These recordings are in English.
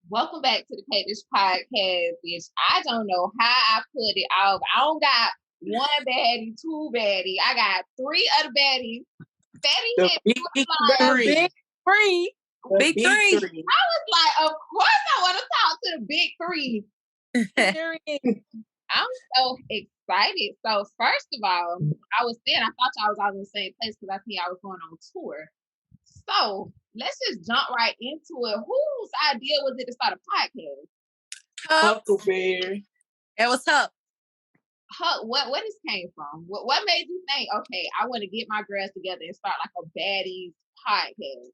Welcome back to the Page Podcast, bitch. I don't know how I put it off. I don't got one baddie, two baddie. I got three other baddies. Fetti The hit big me like, three. Big three. The Big three. I was like, of course I want to talk to the big three. I'm so excited. So first of all, I was saying I thought y'all was all in the same place because I see I was going on tour. So let's just jump right into it. Whose idea was it to start a podcast? Huckleberry. That was Huck. Huck, what this came from? What made you think, okay, I want to get my girls together and start like a baddies podcast?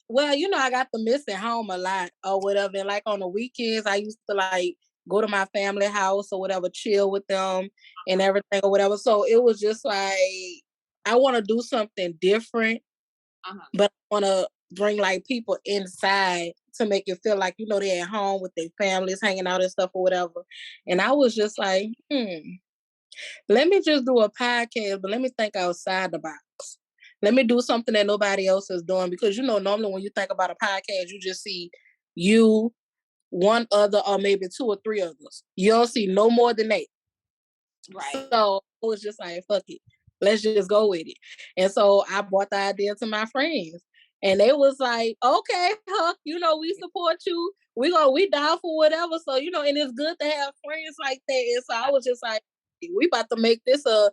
Well, I got to miss at home a lot or whatever. And like on the weekends, I used to like go to my family house or whatever, chill with them and everything or whatever. So it was just like, I want to do something different, but I want to bring like people inside to make it feel like, they're at home with their families, hanging out and stuff or whatever. And I was just like, let me just do a podcast, but let me think outside the box. Let me do something that nobody else is doing because, normally when you think about a podcast, you just see you, one other, or maybe two or three others. You don't see no more than that. Right. So it was just like, fuck it. Let's just go with it. And so I brought the idea to my friends. And they was like, okay, Huck, we support you. We down for whatever. So, and it's good to have friends like that. And so I was just like, we about to make this a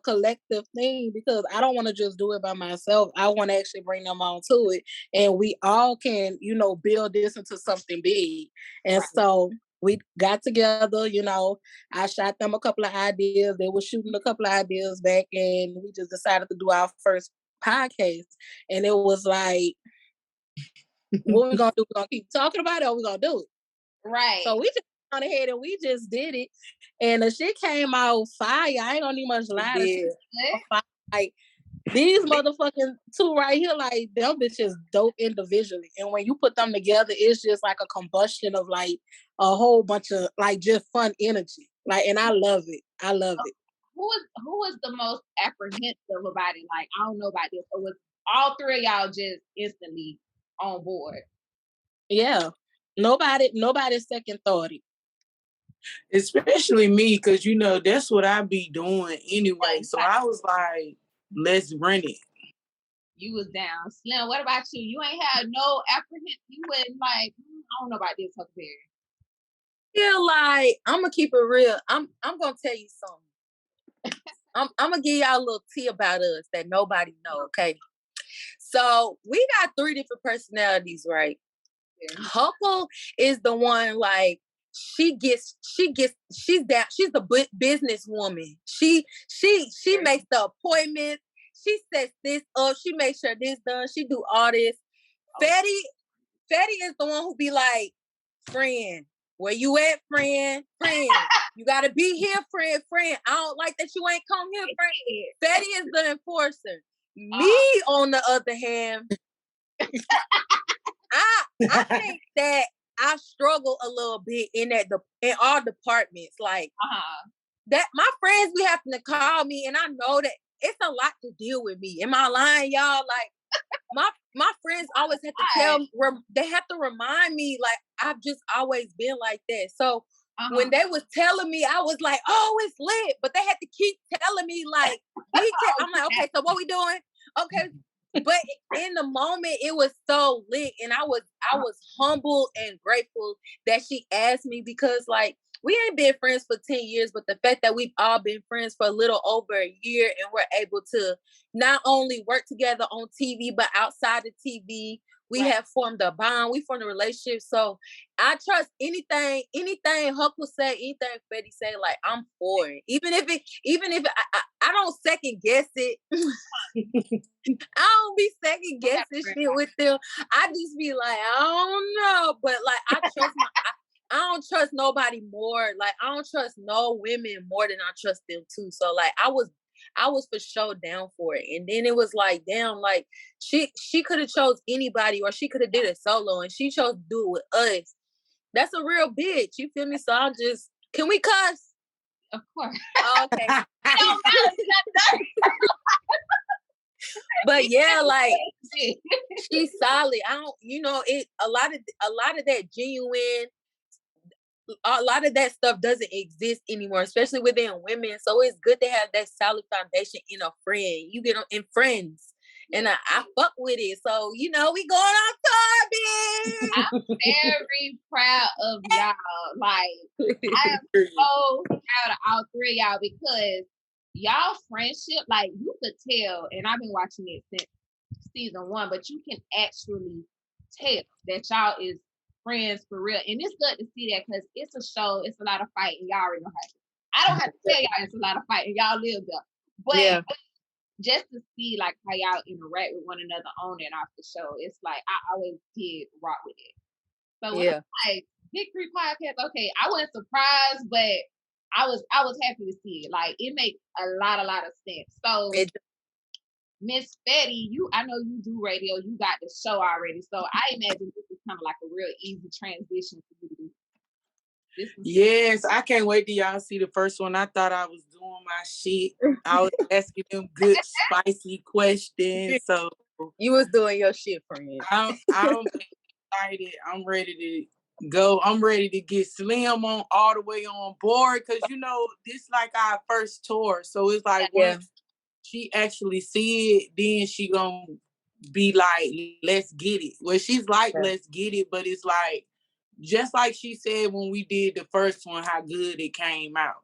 collective thing because I don't want to just do it by myself. I want to actually bring them on to it. And we all can, build this into something big. And so we got together, I shot them a couple of ideas. They were shooting a couple of ideas back and we just decided to do our first podcast. And it was like, what we gonna do? We gonna keep talking about it or we gonna do it? Right. So we just went ahead and we just did it. And the shit came out fire. I ain't gonna need much lie. Like these motherfucking two right here, like them bitches dope individually. And when you put them together, it's just like a combustion of like a whole bunch of like just fun energy. Like, and I love it. I love it. Who was the most apprehensive about it? Like, I don't know about this. Or was all three of y'all just instantly on board? Yeah. Nobody second thought it. Especially me, because that's what I be doing anyway. So I was like, let's run it. You was down. Slim, what about you? You ain't had no apprehension. You wasn't like, I don't know about this, Huckleberry. Feel like I'm gonna keep it real. I'm gonna tell you something. I'm gonna give y'all a little tea about us that nobody know. Okay, so we got 3 different personalities, right? Yeah. Huckle is the one like she's the business woman. She makes the appointments. She sets this up. She makes sure this done. She do all this. Fetti is the one who be like, friend, where you at, friend? You gotta be here, friend. I don't like that you ain't come here, friend. Fetti is the enforcer. Me, on the other hand, I think that I struggle a little bit in all departments. Like that, my friends be having to call me, and I know that it's a lot to deal with me. Am I lying, y'all? Like my friends always have to tell me, they have to remind me, like I've just always been like that. So when they was telling me, I was like, oh, it's lit. But they had to keep telling me, like, I'm like, okay, so what we doing? Okay. But in the moment, it was so lit. And I was humble and grateful that she asked me because, like, we ain't been friends for 10 years, but the fact that we've all been friends for a little over a year and we're able to not only work together on TV, but outside the TV, we have formed a bond. We formed a relationship. So I trust anything Huck will say, anything Fetti say, like I'm for it. Even if I don't second guess it. I don't be second guessing shit with them. I just be like, I don't know. But like I don't trust nobody more. Like I don't trust no women more than I trust them too. So like I was for sure down for it. And then it was like, damn, like she could have chose anybody or she could have did it solo and she chose to do it with us. That's a real bitch. You feel me? So I'm just, can we cuss? Of course. Oh, okay. But yeah, like she's solid. I don't, a lot of that genuine, a lot of that stuff doesn't exist anymore, especially within women. So it's good to have that solid foundation in a friend. You get them in friends. And I fuck with it. So, we going on tour, bitch. I'm very proud of y'all. Like, I am so proud of all three of y'all because y'all friendship, like, you could tell, and I've been watching it since season 1, but you can actually tell that y'all is friends for real. And it's good to see that because it's a show, it's a lot of fighting. Y'all already know how I don't have to tell y'all it's a lot of fighting. Y'all live there. But just to see like how y'all interact with one another on and off the show, it's like I always did rock with it. So when it's like Big 3 podcast, okay, I wasn't surprised, but I was happy to see it. Like it makes a lot of sense. So Miss Fetti, I know you do radio, you got the show already. So I imagine this is kind of like a real easy transition for you to do. Yes, I can't wait till y'all see the first one. I thought I was doing my shit. I was asking them good, spicy questions. So you was doing your shit, friend. I'm excited. I'm ready to go. I'm ready to get Slim on all the way on board because this like our first tour. So it's like once she actually see it, then she gonna be like, let's get it. Well, she's like, let's get it, but it's like just like she said when we did the first one, how good it came out.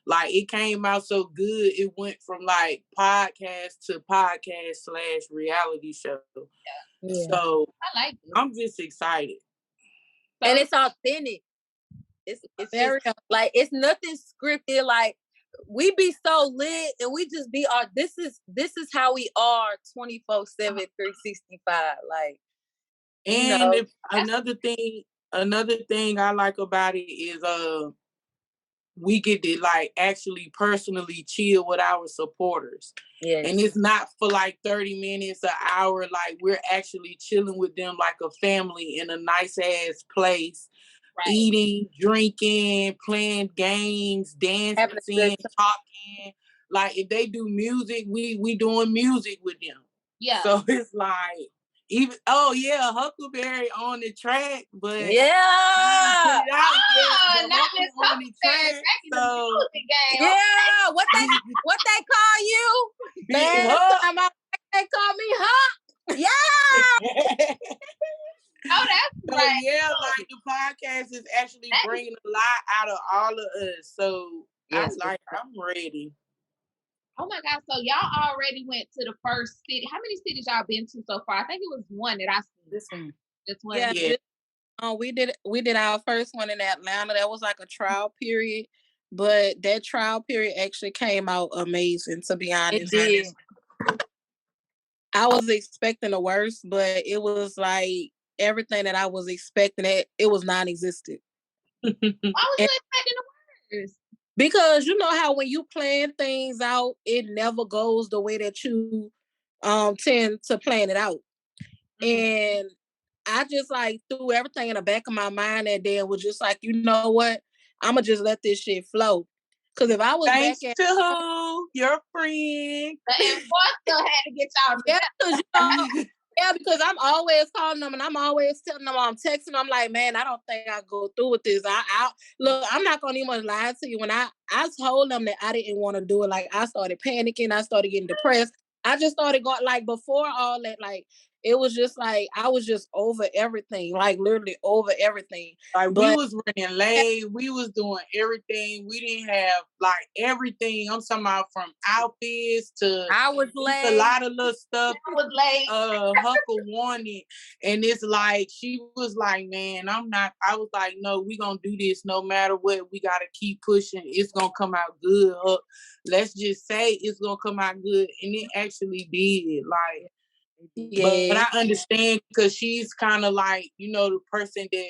Like it came out so good, it went from like podcast to podcast / reality show. Yeah. So I like it. I'm just excited. And it's authentic. It's very like it's nothing scripted. Like we be so lit and we just be this is how we are 24/7, 365. Like and another thing I like about it is we get to like actually personally chill with our supporters. Yes. And it's not for like 30 minutes, an hour, like we're actually chilling with them like a family in a nice ass place. Right. Eating, drinking, playing games, dancing, talking. Like if they do music, we doing music with them. Yeah. So it's like Huckleberry on the track, but not this Huckleberry so what they call you? Man, they call me Huck. Yeah. Oh, that's so right. Yeah, like the podcast is actually bringing a lot out of all of us. So I'm ready. Oh my God! So y'all already went to the first city. How many cities y'all been to so far? I think it was one that I seen. This one. This one. Yeah. We did our first one in Atlanta. That was like a trial period, but that trial period actually came out amazing. To be honest, it did. I was expecting the worst, but it was like everything that I was expecting. It was non-existent. Why was you expecting the worst? Because you know how when you plan things out, it never goes the way that you tend to plan it out. Mm-hmm. And I just like threw everything in the back of my mind that day and was just like, you know what? I'ma just let this shit flow. Cause if I was Thanks back to who? Your friend. The enforcer had to get y'all together. Because I'm always calling them and I'm always telling them, I'm texting them. I'm like, man, I don't think I'll go through with this. Look, I'm not gonna even lie to you. When I told them that I didn't want to do it, like I started panicking, I started getting depressed. I just started going like before all that, like it was just like I was just over everything, like literally over everything. Like we was running late, we was doing everything. We didn't have like everything. I'm talking about from outfits to I was late. A lot of little stuff. I was late. Huckle wanted, and it's like she was like, "Man, I'm not." I was like, "No, we gonna do this no matter what. We gotta keep pushing. It's gonna come out good. Let's just say it's gonna come out good," and it actually did. Like. Yeah. But I understand because she's kind of like, the person that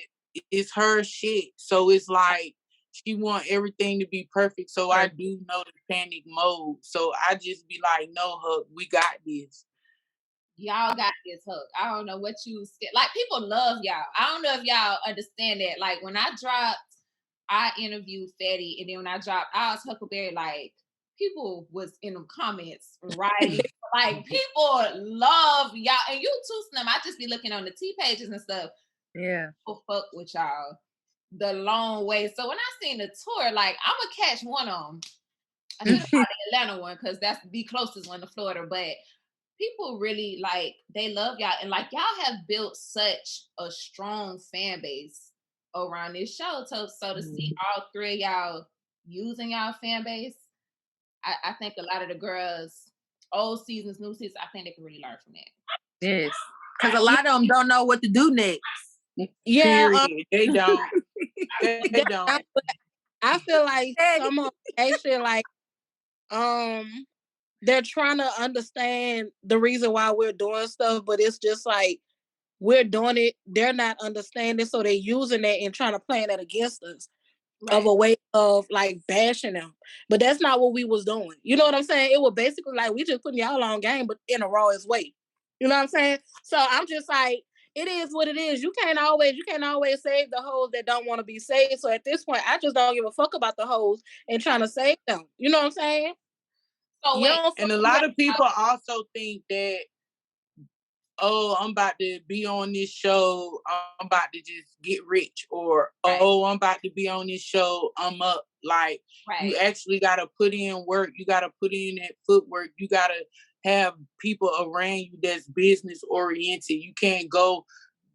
is her shit. So it's like she want everything to be perfect. So I do know the panic mode. So I just be like, no, Huck, we got this. Y'all got this, Huck. I don't know what you said. Like people love y'all. I don't know if y'all understand that. Like when I dropped, I interviewed Fetti, and then when I dropped, I was Huckleberry like, people was in the comments writing. Like, people love y'all. And you too, Slim. I just be looking on the T pages and stuff. Yeah. People fuck with y'all the long way. So when I seen the tour, like, I'm going to catch one of them. I think about the Atlanta one because that's the closest one to Florida. But people really, like, they love y'all. And, like, y'all have built such a strong fan base around this show. So to see all three of y'all using y'all fan base, I think a lot of the girls, old seasons, new seasons, I think they can really learn from that. Yes. Because a lot of them don't know what to do next. Yeah. They don't. They don't. I feel like some of them actually, like, they're trying to understand the reason why we're doing stuff, but it's just like, we're doing it, they're not understanding, so they're using that and trying to plan that against us. Right. Of a way of like bashing them. But that's not what we was doing. You know what I'm saying? It was basically like, we just putting y'all on game, but in a rawest way. You know what I'm saying? So I'm just like, it is what it is. You can't always save the hoes that don't want to be saved. So at this point, I just don't give a fuck about the hoes and trying to save them. You know what I'm saying? So wait, and a lot of people also think that, oh, I'm about to be on this show, I'm about to just get rich, or oh, I'm about to be on this show, I'm up. Like, you actually got to put in work. You got to put in that footwork. You got to have people around you that's business oriented. You can't go,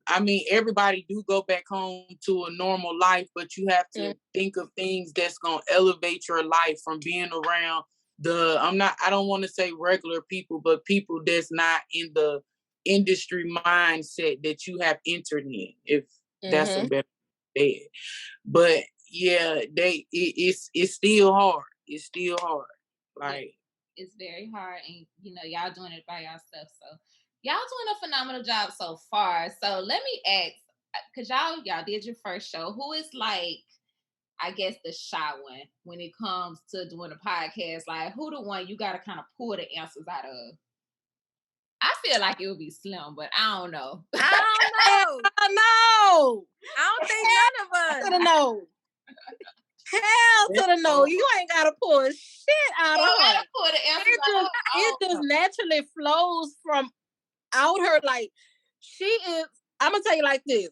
I mean, everybody do go back home to a normal life, but you have to think of things that's going to elevate your life from being around I don't want to say regular people, but people that's not in the industry mindset that you have entered in, if that's a better way. But yeah, it's still hard. It's still hard. Like, it's very hard, and you know, y'all doing it by yourself. So y'all doing a phenomenal job so far. So let me ask, because y'all did your first show. Who is, like, I guess, the shy one when it comes to doing a podcast? Like, who the one you got to kind of pull the answers out of? I feel like it would be Slim, but I don't know. I don't know. I don't think none of us. To the no. Hell to the no. You ain't got to pull shit out of her. Pull the answers out. It just naturally flows from out her. Like, she is, I'm going to tell you like this.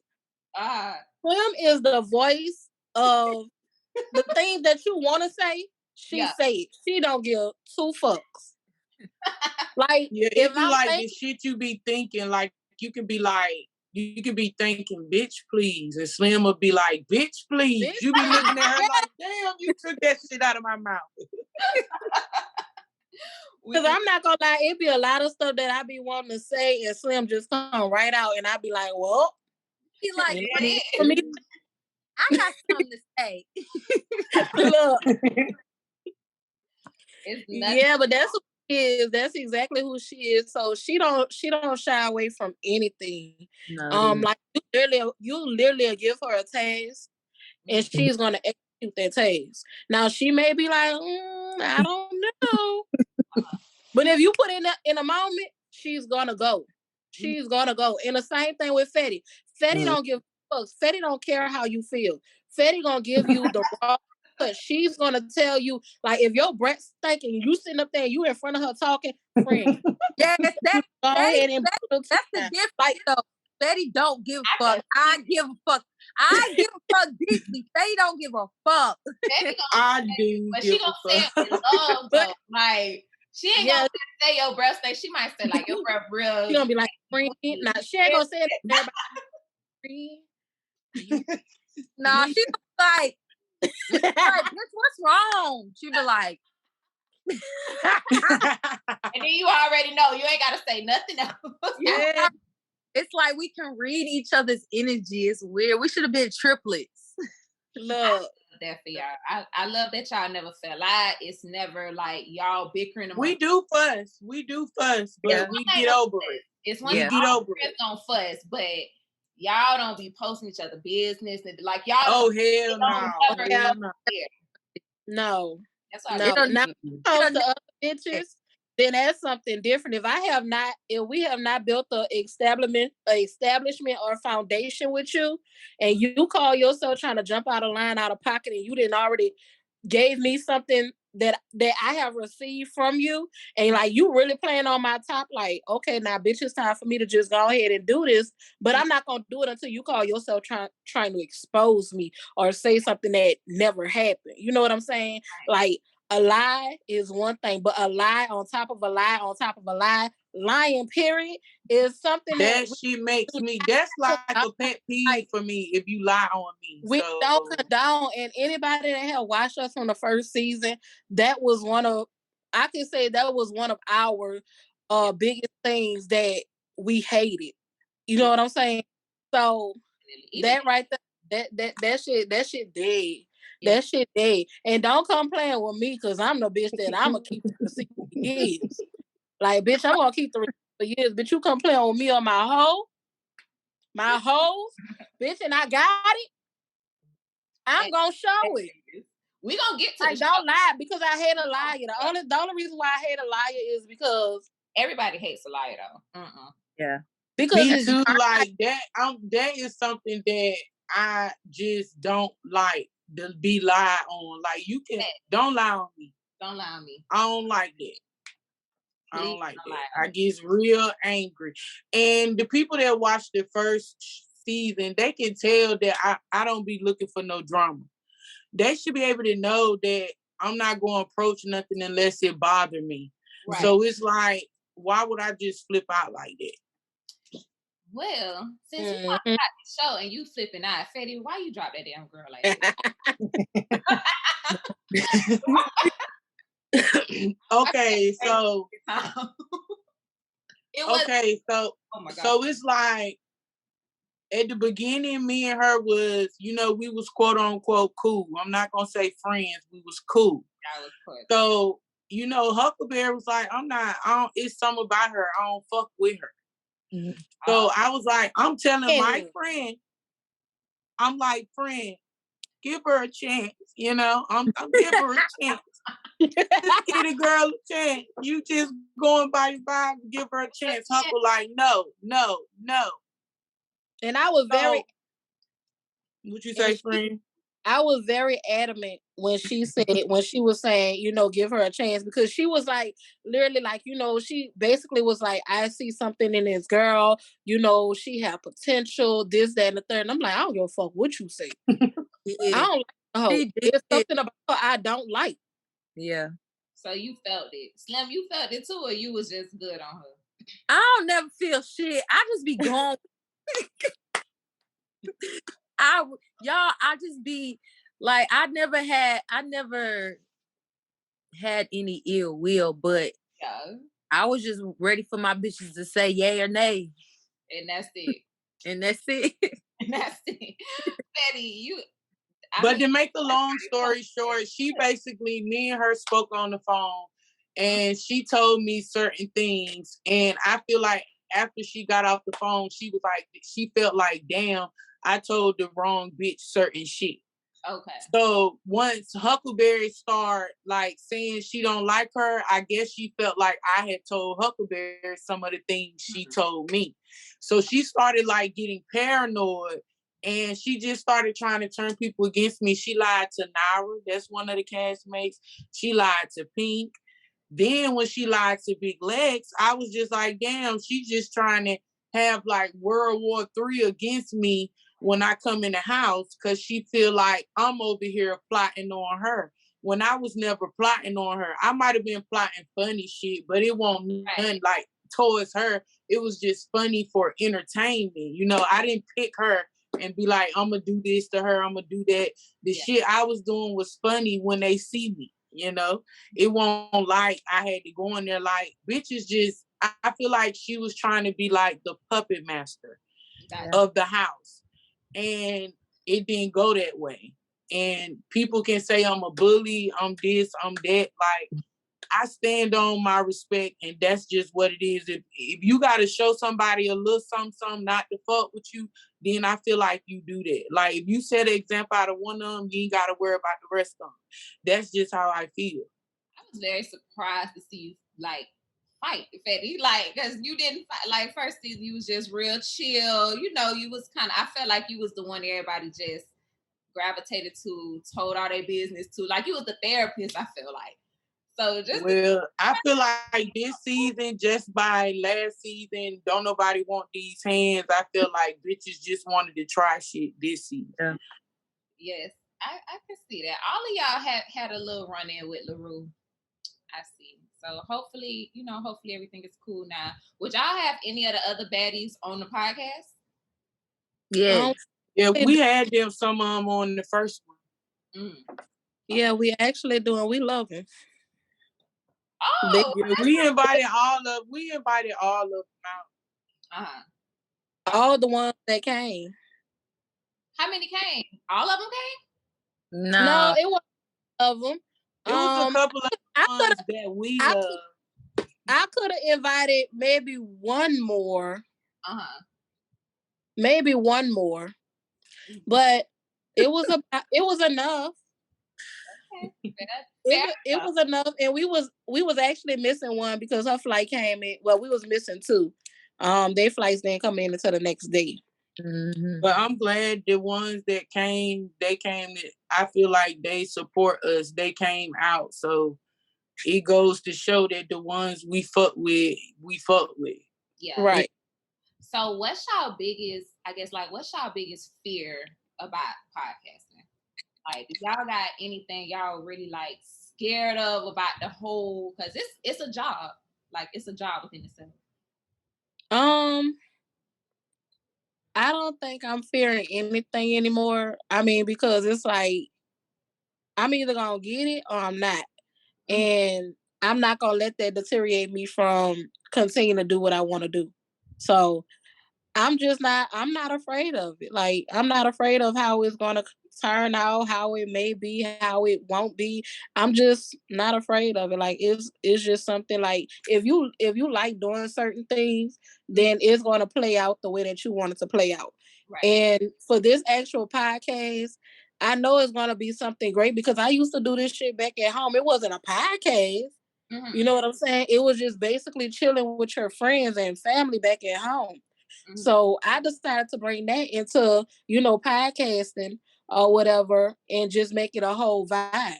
Slim is the voice of the things that you want to say, she say it. She don't give two fucks. Like, if you like the shit you be thinking, like, you can be like, you can be thinking, bitch, please. And Slim will be like, bitch, please. Bitch. You be looking at her like, damn, you took that shit out of my mouth. Because I'm not going to lie, it be a lot of stuff that I be wanting to say, and Slim just come right out, and I be like, well. Be like, for me, I got something to say. Look. Yeah, but that's who she is. That's exactly who she is. So she don't shy away from anything. No. Like, you literally give her a task, and she's gonna execute that task. Now she may be like, I don't know, but if you put in a moment, she's gonna go. She's gonna go. And the same thing with Fetti. Fetti don't give fucks. Fetti don't care how you feel. Fetti gonna give you the raw. But she's gonna tell you, like, if your breath's stinking, you sitting up there, you in front of her talking, friend. Yes, that's the difference. Like, Fetti don't give a fuck. I give a fuck. I give a fuck deeply. Fetti don't give a fuck. I do. But she gonna say it in love, though. Like, she ain't gonna say your breath stink. She might say, like, your breath real. She gonna be like, friend. Nah, she ain't gonna say it to everybody. Nah, she's like, bitch, what's wrong? She be like, and then you already know you ain't gotta say nothing else. Yeah, it's like we can read each other's energy. It's weird. We should have been triplets. Look, that for y'all. I love that y'all never fell out. It's never like y'all bickering. We do fuss, but we get over it. It's one thing all friends don't fuss, but y'all don't be posting each other business and like y'all. Oh hell no! No. That's why no. Now, to other bitches, then that's something different. If we have not built a establishment or foundation with you, and you call yourself trying to jump out of line, out of pocket, and you didn't already gave me something that I have received from you, and like you really playing on my top, like, okay, now bitch, it's time for me to just go ahead and do this, but I'm not gonna do it until you call yourself trying to expose me or say something that never happened. You know what I'm saying? Like, a lie is one thing, but a lie on top of a lie on top of a lie, lying period, is something that shit makes me. That's like a pet peeve for me if you lie on me. We don't condone, and anybody that had watched us from the first season, that was one of, I can say that was one of our biggest things that we hated. You know what I'm saying? So that right there, that shit dead. Yeah. That shit dead. And don't come playing with me, because I'm the bitch that I'm gonna keep the receipt for years. Like, bitch, I'm gonna keep the receipt for years. But you come playing with me on my hoes, bitch, and I got it. I'm gonna show it. We gonna get to like, don't lie, because I hate a liar. The only reason why I hate a liar is because everybody hates a liar though. Yeah. Because me too, like that. That is something that I just don't like to be lied on. Like, you can don't lie on me. Don't lie on me. I don't like that. I don't like that. I get real angry. And the people that watch the first season, they can tell that I don't be looking for no drama. They should be able to know that I'm not going to approach nothing unless it bother me. Right. So it's like, why would I just flip out like that? Well, since you talking about the show and you flipping out, Fetti, why you drop that damn girl like that? Okay, so so it's like, at the beginning, me and her was, we was quote unquote cool. I'm not gonna say friends. We was cool. So, Huckleberry was like, it's something about her. I don't fuck with her. Mm-hmm. So I was like, I'm telling my friend, I'm like, friend, give her a chance. I'm give her a chance. Just give the girl a chance. You just going by your vibe, give her a chance. Huckle like, no. And I was very. What'd you say, friend? I was very adamant when she was saying, give her a chance, because she was like, literally, like, she basically was like, I see something in this girl, she have potential, this, that, and the third. And I'm like, I don't give a fuck what you say. I don't like her. There's something about her I don't like. Yeah. So you felt it. Slim, you felt it too, or you was just good on her? I don't never feel shit. I just be gone. I just be like, I never had any ill will, but I was just ready for my bitches to say yay or nay. And that's it. And that's it. And that's it. Fetti, But to make the long story short, she basically, me and her spoke on the phone, and she told me certain things. And I feel like after she got off the phone, she felt like, damn, I told the wrong bitch certain shit. Okay. So once Huckleberry started like saying she don't like her, I guess she felt like I had told Huckleberry some of the things she told me. So she started like getting paranoid, and she just started trying to turn people against me. She lied to Naira, that's one of the castmates. She lied to Pink. Then when she lied to Big Lex, I was just like, damn, she's just trying to have like World War III against me when I come in the house, because she feel like I'm over here plotting on her. When I was never plotting on her. I might have been plotting funny shit, but it won't nothing like towards her. It was just funny for entertainment. I didn't pick her and be like, I'm going to do this to her, I'm going to do that. The shit I was doing was funny when they see me. It won't like I had to go in there like, bitches just, I feel like she was trying to be like the puppet master of the house. And it didn't go that way. And people can say I'm a bully, I'm this, I'm that. Like, I stand on my respect, and that's just what it is. If you got to show somebody a little something not to fuck with you, then I feel like you do that. Like, if you set an example out of one of them, you ain't got to worry about the rest of them. That's just how I feel. I was very surprised to see you, like, fight, Fetti, like, because you didn't fight. Like, first season, you was just real chill. You was kind of, I felt like you was the one everybody just gravitated to, told all their business to. Like you was the therapist, I feel like. So just I feel like this season, just by last season, don't nobody want these hands. I feel like bitches just wanted to try shit this season. Yeah. Yes, I can see that. All of y'all had a little run in with LaRue. I see. So hopefully, hopefully everything is cool now. Would y'all have any of the other baddies on the podcast? Yeah. Yeah, we had them some on the first one. Yeah, we actually do, and we love them. Oh, we invited all of them out. All the ones that came. How many came? All of them came? No, it wasn't all of them. It was a couple of ones that we love. I could have invited maybe one more. Maybe one more. But it was enough. Okay. It was enough, and we was actually missing one because her flight came in. Well, we was missing two. Their flights didn't come in until the next day. Mm-hmm. But I'm glad the ones that came, they came. I feel like they support us. They came out, so it goes to show that the ones we fuck with. Yeah, right. So, what's y'all biggest fear about podcasting? Like, if y'all got anything y'all really like scared of about the whole, because it's a job. Like, it's a job within itself. I don't think I'm fearing anything anymore. I mean, because it's like I'm either gonna get it or I'm not. And I'm not gonna let that deteriorate me from continuing to do what I want to do. So I'm not afraid of it. Like, I'm not afraid of how it's gonna turn out, how it may be, how it won't be. I'm just not afraid of it. Like, it's just something like if you like doing certain things, then it's gonna play out the way that you want it to play out. Right. And for this actual podcast, I know it's gonna be something great because I used to do this shit back at home. It wasn't a podcast. Mm-hmm. You know what I'm saying? It was just basically chilling with your friends and family back at home. Mm-hmm. So I decided to bring that into, podcasting or whatever and just make it a whole vibe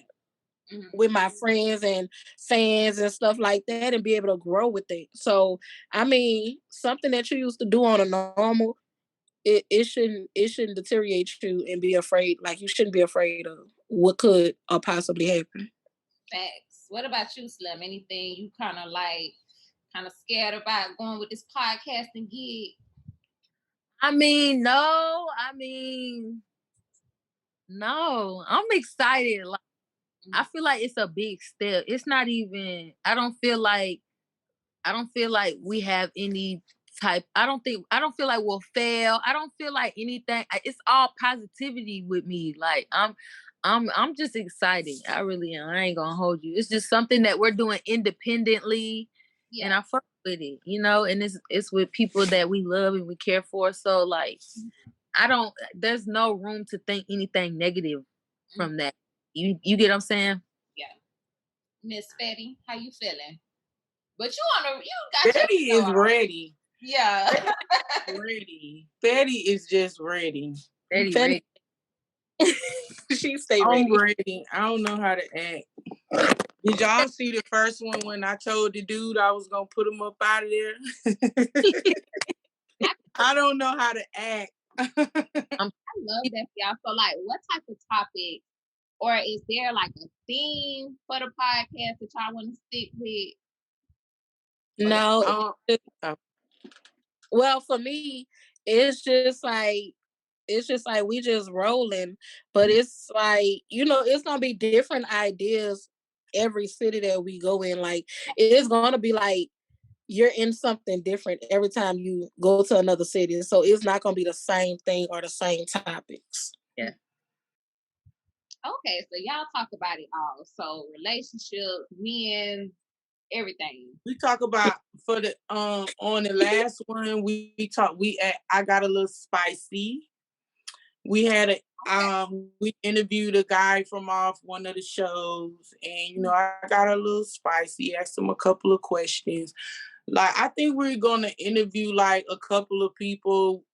with my friends and fans and stuff like that and be able to grow with it. So, I mean, something that you used to do on a normal, it shouldn't deteriorate you and be afraid. Like, you shouldn't be afraid of what could or possibly happen. Facts. What about you, Slim? Anything you kind of scared about going with this podcasting gig? No, I'm excited. Like, I feel like it's a big step. It's not even, I don't feel like we have any type. I don't feel like we'll fail. I don't feel like anything. It's all positivity with me. Like, I'm just excited. I really am. I ain't gonna hold you. It's just something that we're doing independently. Yeah. And I fuck with it, and it's with people that we love and we care for. So, like, there's no room to think anything negative from that. You get what I'm saying? Yeah. Miss Fetti, how you feeling? But you got Fetti is ready. Yeah. Ready. Fetti is just ready. Fetti ready. She stay ready. I'm ready. I don't know how to act. Did y'all see the first one when I told the dude I was gonna put him up out of there? I don't know how to act. I love that, y'all. So, like, what type of topic, or is there like a theme for the podcast that y'all want to stick with? No. Well, for me, it's just like we just rolling, but it's like, it's gonna be different ideas every city that we go in. Like, it's gonna be like you're in something different every time you go to another city. So it's not gonna be the same thing or the same topics. Yeah. Okay, so y'all talk about it all. So relationship, men, everything. We talk about for the on the last one I got a little spicy. We had we interviewed a guy from off one of the shows, and I got a little spicy, asked him a couple of questions. Like, I think we're gonna interview like a couple of people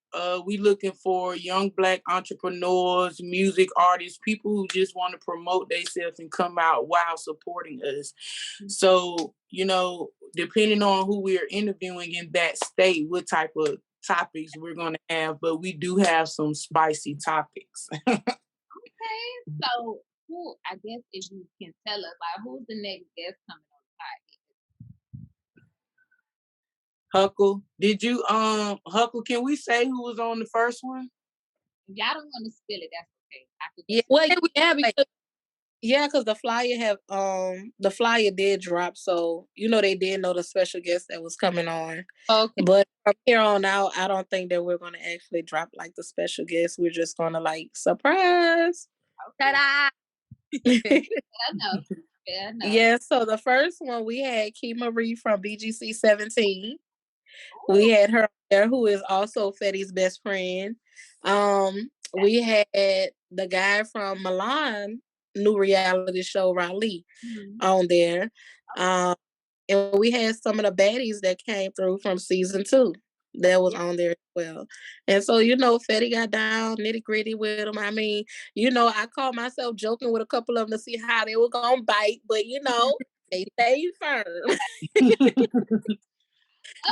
we looking for young Black entrepreneurs, music artists, people who just want to promote themselves and come out while supporting us. So, depending on who we're interviewing in that state, what type of topics we're going to have, but we do have some spicy topics. Okay. So I guess if you can tell us, like, who's the next guest coming on the podcast? Huckle, did you Huckle, can we say who was on the first one? If y'all don't want to spill it, that's okay. Because the flyer did drop, so they did know the special guest that was coming on. Okay. But from here on out, I don't think that we're gonna actually drop like the special guest. We're just gonna surprise. Okay. Ta-da! Fair enough. Yeah, so the first one we had Key Marie from BGC 17. Ooh. We had her there, who is also Fetti's best friend. We had the guy from Milan new reality show, Raleigh, on there. And we had some of the baddies that came through from season 2 that was on there as well. And so, Fetti got down nitty gritty with them. I mean, I caught myself joking with a couple of them to see how they were going to bite, but, they stayed firm.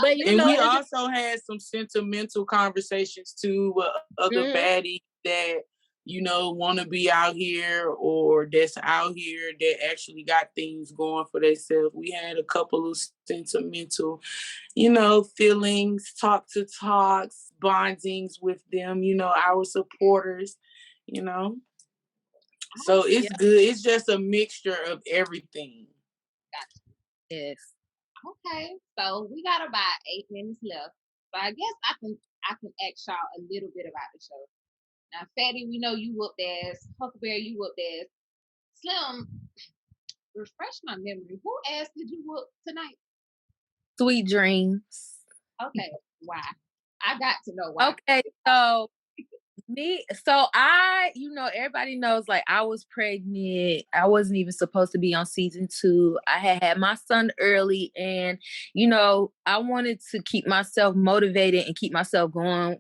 But we also had some sentimental conversations too with other baddies that want to be out here or that's out here that actually got things going for themselves. We had a couple of sentimental, feelings, talks, bondings with them, our supporters, So it's good. It's just a mixture of everything. Gotcha. Yes. Okay, so we got about 8 minutes left. So I guess I can ask y'all a little bit about the show. Now, Fetti, we know you whooped ass. Huckleberry, you whooped ass. Slim, refresh my memory. Who ass did you whoop tonight? Sweet Dreams. Okay, why? I got to know why. Okay, so everybody knows, I was pregnant. I wasn't even supposed to be on season 2. I had my son early, and I wanted to keep myself motivated and keep myself going,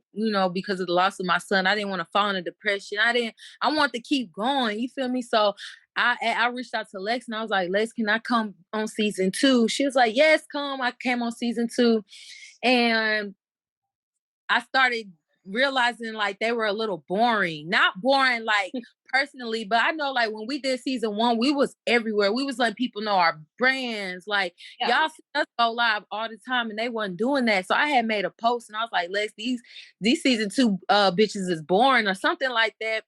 because of the loss of my son. I didn't want to fall into depression. I want to keep going, you feel me? So I reached out to Lex and I was like, Lex, can I come on season 2? She was like, yes, come. I came on season 2, and I started realizing they were a little boring. Not boring personally, but I know when we did season 1, we was everywhere. We was letting people know our brands. Y'all see us go live all the time, and they wasn't doing that. So I had made a post and I was like, Lex, these season 2 bitches is boring or something like that.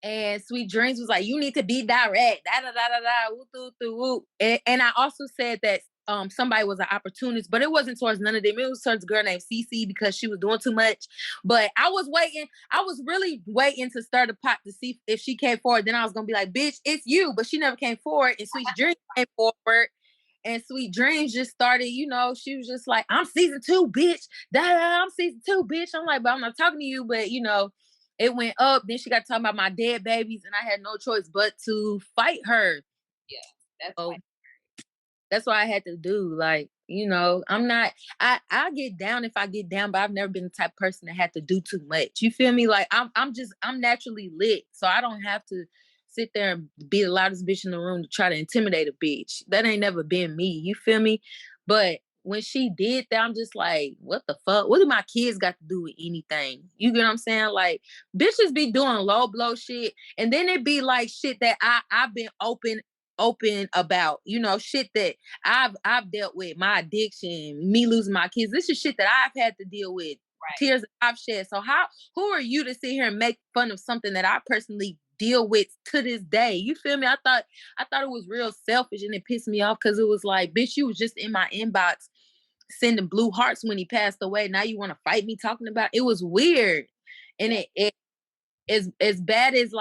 And Sweet Dreams was like, you need to be direct. And I also said that somebody was an opportunist, but it wasn't towards none of them. It was towards a girl named Cece because she was doing too much. But I was really waiting to stir the pot to see if she came forward. Then I was going to be like, bitch, it's you. But she never came forward. And Sweet Dreams came forward. And Sweet Dreams just started, she was just like, I'm season 2, bitch. I'm season 2, bitch. I'm like, but I'm not talking to you. But, it went up. Then she got talking about my dead babies, and I had no choice but to fight her. Yeah, that's what I had to do. I'm not. I get down if I get down, but I've never been the type of person that had to do too much. You feel me? I'm naturally lit, so I don't have to sit there and be the loudest bitch in the room to try to intimidate a bitch. That ain't never been me. You feel me? But when she did that, I'm just like, what the fuck? What do my kids got to do with anything? You get what I'm saying? Bitches be doing low blow shit, and then it be shit that I've been open about, shit that I've dealt with, my addiction, me losing my kids. This is shit that I've had to deal with. Right. Tears that I've shed. So who are you to sit here and make fun of something that I personally deal with to this day? You feel me? I thought it was real selfish, and it pissed me off because it was like, bitch, you was just in my inbox sending blue hearts when he passed away. Now you want to fight me talking about it? Was weird. And it as bad as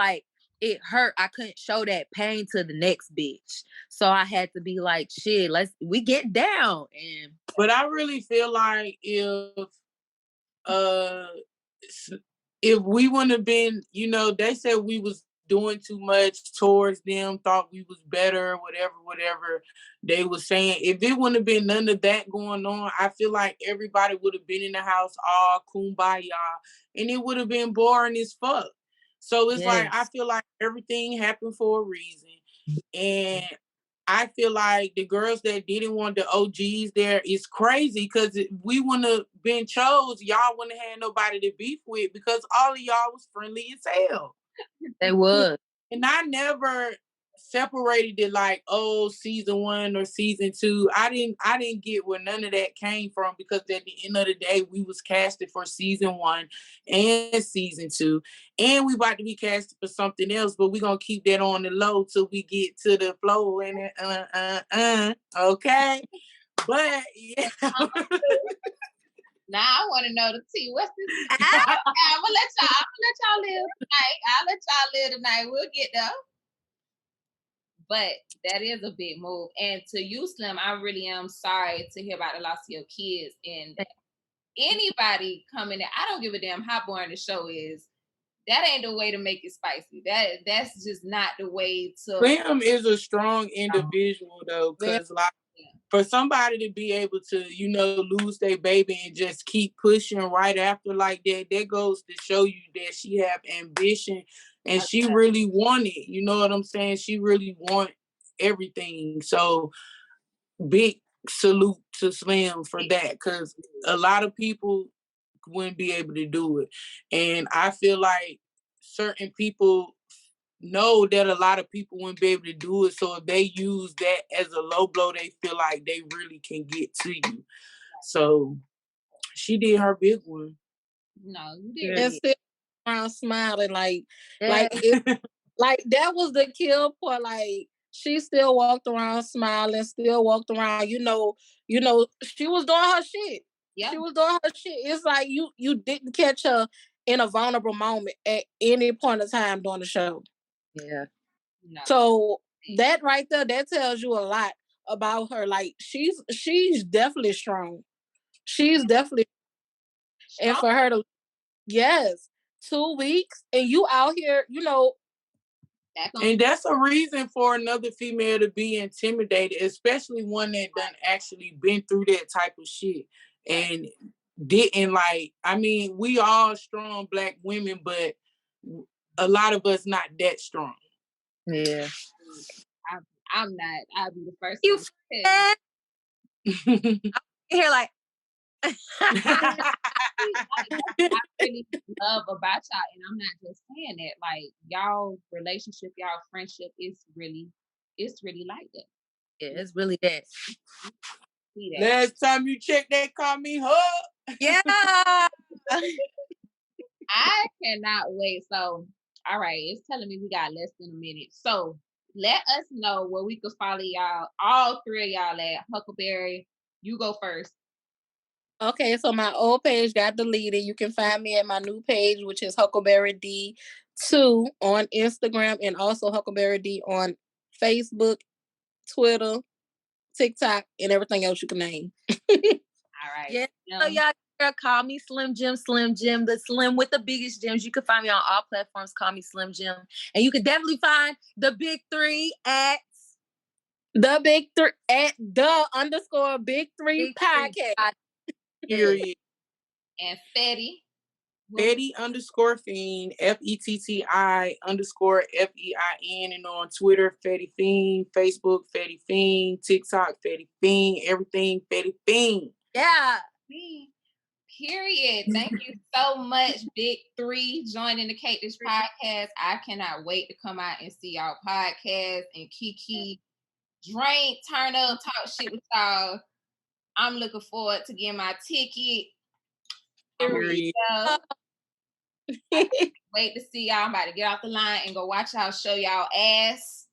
it hurt, I couldn't show that pain to the next bitch. So I had to be like, shit, we get down. But I really feel like if we wouldn't have been, they said we was doing too much towards them, thought we was better, whatever they was saying. If it wouldn't have been none of that going on, I feel like everybody would have been in the house all kumbaya, and it would have been boring as fuck. So it's like, I feel like everything happened for a reason. And I feel like the girls that didn't want the OGs there is crazy, because we wouldn't have been chose. Y'all wouldn't have had nobody to beef with, because all of y'all was friendly as hell. They was. And I never separated it like, oh, season 1 or season 2. I didn't get where none of that came from, because at the end of the day, we was casted for season 1 and season 2, and we about to be casted for something else, but we're gonna keep that on the low till we get to the flow and okay. But yeah. Now I want to know the tea. What's this? I'm gonna let y'all live tonight. I'll let y'all live tonight. We'll get there. But that is a big move. And to you, Slim, I really am sorry to hear about the loss of your kids. And anybody coming in, I don't give a damn how boring the show is. That ain't the way to make it spicy. That's just not the way to. Slim is a strong individual though, because like, for somebody to be able to, lose their baby and just keep pushing right after like that, that goes to show you that she have ambition and she really want it. You know what I'm saying? She really want everything. So big salute to Slim for that, because a lot of people wouldn't be able to do it. And I feel like certain people know that a lot of people wouldn't be able to do it. So if they use that as a low blow, they feel like they really can get to you. So she did her big one. No, you did. And still around smiling like that was the kill part. Like she still walked around smiling, still walked around, she was doing her shit. Yeah. She was doing her shit. It's like you didn't catch her in a vulnerable moment at any point of time during the show. Yeah. No. So that right there, that tells you a lot about her. Like she's definitely strong. She's definitely strong. And for her to 2 weeks and you out here, and that's a reason for another female to be intimidated, especially one that done actually been through that type of shit and didn't we all strong Black women, but a lot of us not that strong. Yeah. I'm not. I'll be the first. You here like I really love about y'all, and I'm not just saying that. Like y'all relationship, y'all friendship is really like that. Yeah, it's really that. Last time you checked, they called me Hug. Yeah. I cannot wait. So, all right, it's telling me we got less than a minute. So let us know where we could follow y'all, all three of y'all at. Huckleberry, you go first. Okay, so my old page got deleted. You can find me at my new page, which is Huckleberry D2 on Instagram, and also Huckleberry D on Facebook, Twitter, TikTok, and everything else you can name. All right. Yeah. So y'all call me Slim Jim, the Slim with the biggest gems. You can find me on all platforms. Call me Slim Jim, and you can definitely find the Big Three at the Big Three at the _Big Three podcast. Period. And Fetti. Fetti _Fein, FETTI _FEIN, and on Twitter, Fetti Fein, Facebook, Fetti Fein, TikTok, Fetti Fein, everything Fetti Fein. Yeah. Period. Thank you so much, Big Three, joining the Cake Dish podcast. I cannot wait to come out and see y'all podcast and Kiki drink, turn up, talk shit with y'all. I'm looking forward to getting my ticket. Wait to see y'all. I'm about to get off the line and go watch y'all show y'all ass.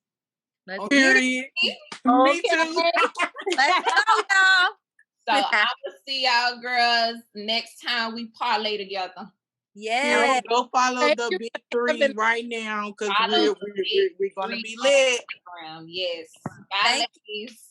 Period. Me too. Let's go, y'all. So I'm gonna see y'all girls next time we parlay together. Yeah. Go follow the Big Three right now, because we're gonna be lit. Yes. Bye, ladies.